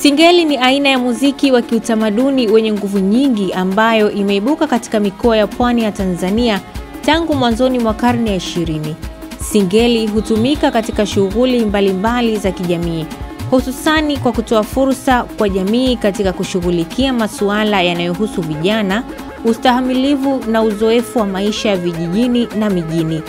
Singeli ni aina ya muziki wa kiutamaduni wenye nguvu nyingi ambayo imeibuka katika mikoa ya pwani ya Tanzania tangu mwanzoni mwa karne ya 20. Singeli hutumika katika shughuli mbalimbali za kijamii, hususani kwa kutoa fursa kwa jamii katika kushughulikia masuala yanayohusu vijana, ustahimilivu na uzoefu wa maisha ya vijijini na mijini.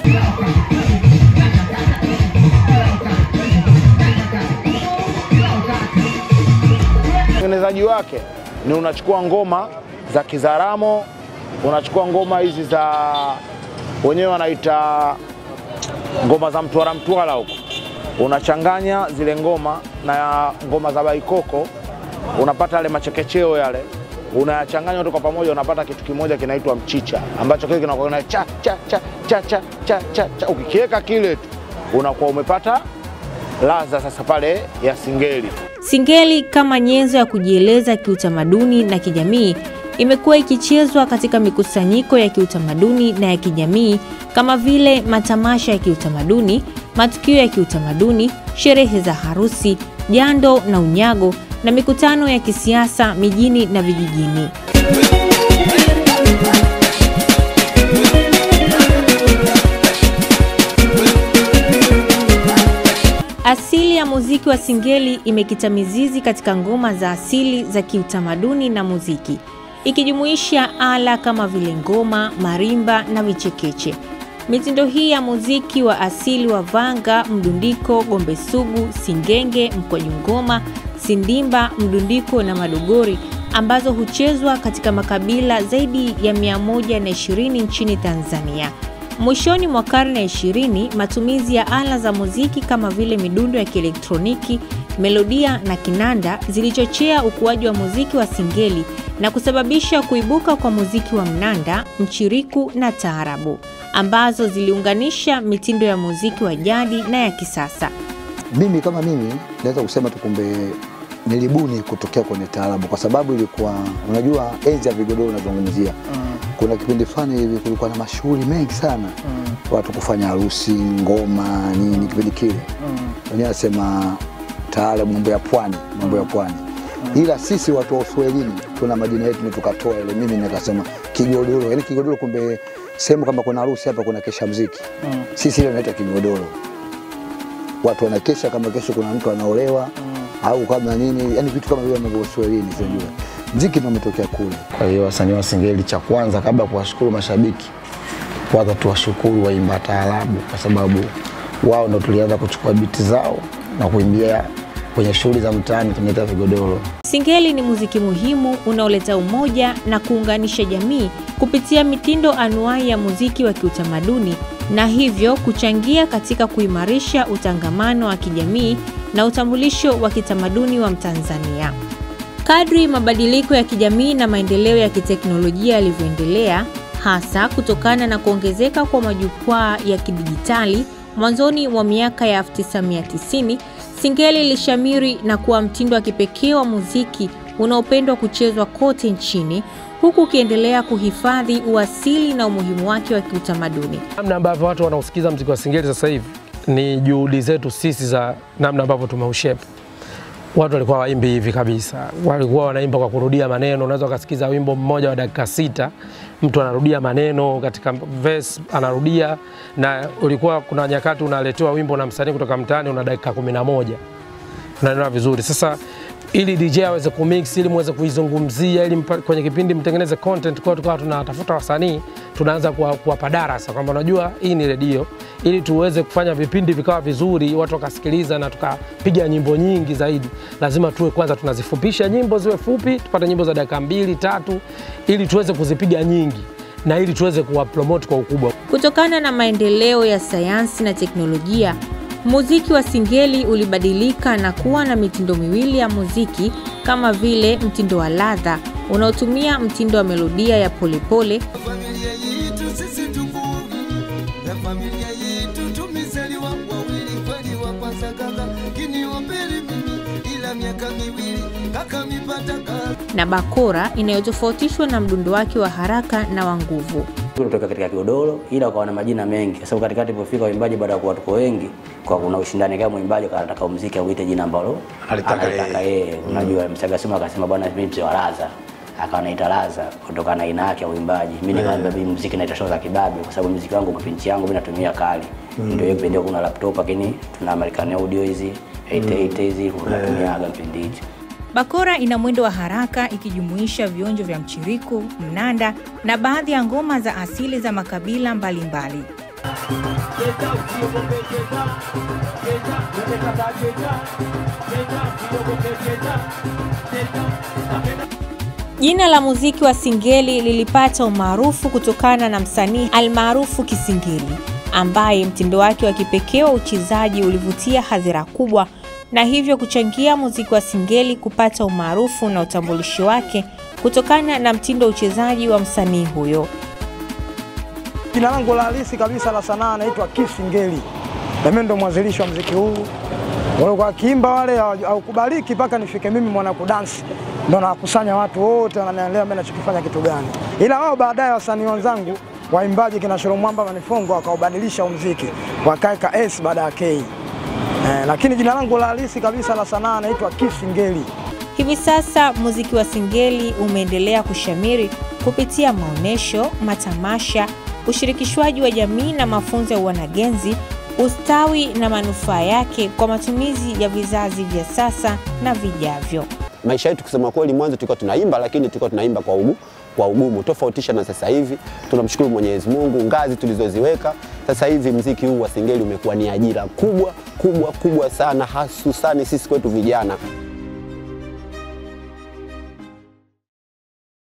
Utengenezaji wake ni unachukua ngoma za Kizaramo, unachukua ngoma hizi za wenyewe wanaita ngoma za Mtwara huko. Unachanganya zile ngoma na ngoma za Baikoko, unapata yale machekecheo yale. Unayachanganya yote kwa pamoja, unapata kitu kimoja kinaitwa mchicha, ambacho kile kinakuwa na cha cha cha cha cha cha cha cha. Ukikiweka kile tu unakuwa umepata ladha sasa pale ya singeli. Singeli kama nyenzo ya kujieleza kiutamaduni na kijamii imekuwa ikichezwa katika mikusanyiko ya kiutamaduni na ya kijamii kama vile matamasha ya kiutamaduni, matukio ya kiutamaduni, sherehe za harusi, jando na unyago na mikutano ya kisiasa mijini na vijijini. Asili ya muziki wa singeli imekita mizizi katika ngoma za asili za kiutamaduni na muziki, ikijumuisha ala kama vile ngoma, marimba na vichekeche. Mitindo hii ya muziki wa asili wa vanga, mdundiko, gombe sugu, singenge, mkwaju ngoma, sindimba, mdundiko na madogori ambazo huchezwa katika makabila zaidi ya 120 nchini Tanzania. Mwishoni mwa karne ya 20, matumizi ya ala za muziki kama vile midundo ya kielektroniki, melodia na kinanda zilichochea ukuaji wa muziki wa singeli na kusababisha kuibuka kwa muziki wa mnanda, mchiriku na taarabu, ambazo ziliunganisha mitindo ya muziki wa jadi na ya kisasa. Mimi naweza kusema tu kumbe nilibuni kutokea kwenye taarabu, kwa sababu ilikuwa unajua enzi ya vigodoro unazungumzia. Kuna kipindi fulani hivi kulikuwa na mashughuli mengi sana. Watu kufanya harusi, ngoma, nini kipindi kile. Wenyewe nasema taarabu, mambo ya pwani. Ila sisi watu wa Uswahilini tuna majina yetu tukatoa ile. Mimi nikasema kigodoro. Yaani kigodoro kumbe sehemu kama kuna harusi hapa kuna kesha muziki. Sisi ile inaitwa kigodoro. Watu wanakesha kama kesho kuna mtu anaolewa au kama nini, yani vitu kama vile ambavyo Uswahilini unajua. Muziki ndio umetokea kule. Kwa hiyo wasanii wa singeli, cha kwanza kabla kuwashukuru mashabiki, kwanza tuwashukuru waimba taarabu, kwa sababu wao ndio tulianza kuchukua biti zao na kuimbia kwenye shughuli za mtaani tunaita vigodoro. Singeli ni muziki muhimu unaoleta umoja na kuunganisha jamii kupitia mitindo anuai ya muziki wa kiutamaduni, na hivyo kuchangia katika kuimarisha utangamano wa kijamii na utambulisho wa kitamaduni wa Mtanzania. Kadri mabadiliko ya kijamii na maendeleo ya kiteknolojia yalivyoendelea, hasa kutokana na kuongezeka kwa majukwaa ya kidijitali mwanzoni mwa miaka ya 1990, singeli ilishamiri na kuwa mtindo wa kipekee wa muziki unaopendwa kuchezwa kote nchini, huku ukiendelea kuhifadhi uasili na umuhimu wake wa kiutamaduni. Namna ambavyo watu wanausikiza muziki wa singeli sasa hivi ni juhudi zetu sisi za namna ambavyo tumeushape. Watu walikuwa waimbi hivi kabisa. Walikuwa wanaimba kwa kurudia maneno. Unaweza ukasikiza wimbo mmoja wa dakika 6, mtu anarudia maneno katika verse, anarudia, na ulikuwa kuna nyakati unaletewa wimbo na msanii kutoka mtaani una dakika 11. Unaelewa vizuri. Sasa ili DJ aweze kumix, ili muweze kuizungumzia, ili kwenye kipindi mtengeneze content, kwa tukawa tunatafuta wasanii, tunaanza kuwapa darasa kwamba unajua hii ni radio, ili tuweze kufanya vipindi vikawa vizuri, watu wakasikiliza na tukapiga nyimbo nyingi zaidi. Lazima tuwe kwanza tunazifupisha nyimbo ziwe fupi, tupate nyimbo za dakika 2, 3 ili tuweze kuzipiga nyingi na ili tuweze kuwapromote kwa ukubwa. Kutokana na maendeleo ya sayansi na teknolojia, muziki wa singeli ulibadilika na kuwa na mitindo miwili ya muziki, kama vile mtindo wa ladha unaotumia mtindo wa melodia ya polepole na bakora inayotofautishwa na mdundo wake wa haraka na wa nguvu. kutoka katika Kigodoro, ila wakawa na majina mengi kwa sababu katikati ilipofika waimbaji baada ya kuwa tuko wengi, kwa kuna ushindani kama mwimbaji anataka muziki auite jina ambalo alitaka yeye. Unajua Msagasema akasema bwana mimi mzee wa Laza, akawa anaita Laza kutokana na aina yake ya uimbaji. Mimi nikaanza muziki naita show za kibabe kwa sababu muziki wangu kwa pinchi yangu mimi natumia kali. Ndio hiyo kipindi kuna laptop lakini tuna American Audio hizi 88 hizi tunatumia kipindi hicho. Bakora ina mwendo wa haraka ikijumuisha vionjo vya mchiriku, mnanda na baadhi ya ngoma za asili za makabila mbalimbali. Jina la muziki wa Singeli lilipata umaarufu kutokana na msanii almaarufu Kisingeli, ambaye mtindo wake wa kipekee wa uchezaji ulivutia hadhira kubwa na hivyo kuchangia muziki wa Singeli kupata umaarufu na utambulisho wake kutokana na mtindo uchezaji wa msanii huyo. Jina langu la halisi kabisa la sanaa naitwa Kisingeli. Mimi ndo mwanzilishi wa muziki huu. Wale kwa kiimba wale haukubaliki mpaka nifike mimi mwana kudansi. Ndio nakusanya watu wote wananielewa mimi nachokifanya kitu gani. Ila wao baadaye wasanii wenzangu waimbaji kina Shoro Mwamba Manifongo wakaubadilisha muziki. Wakaeka S baada ya K. Lakini jina langu la halisi kabisa la sanaa naitwa Kisingeli. Hivi sasa muziki wa Singeli umeendelea kushamiri kupitia maonesho, matamasha, ushirikishwaji wa jamii na mafunzo ya wanagenzi, ustawi na manufaa yake kwa matumizi ya vizazi vya sasa na vijavyo. Maisha yetu kusema kweli mwanzo tulikuwa tunaimba lakini tulikuwa tunaimba kwa ugumu, tofautisha na sasa hivi. Tunamshukuru Mwenyezi Mungu ngazi tulizoziweka. Sasa hivi muziki huu wa Singeli umekuwa ni ajira kubwa sana, hususan sisi kwetu vijana.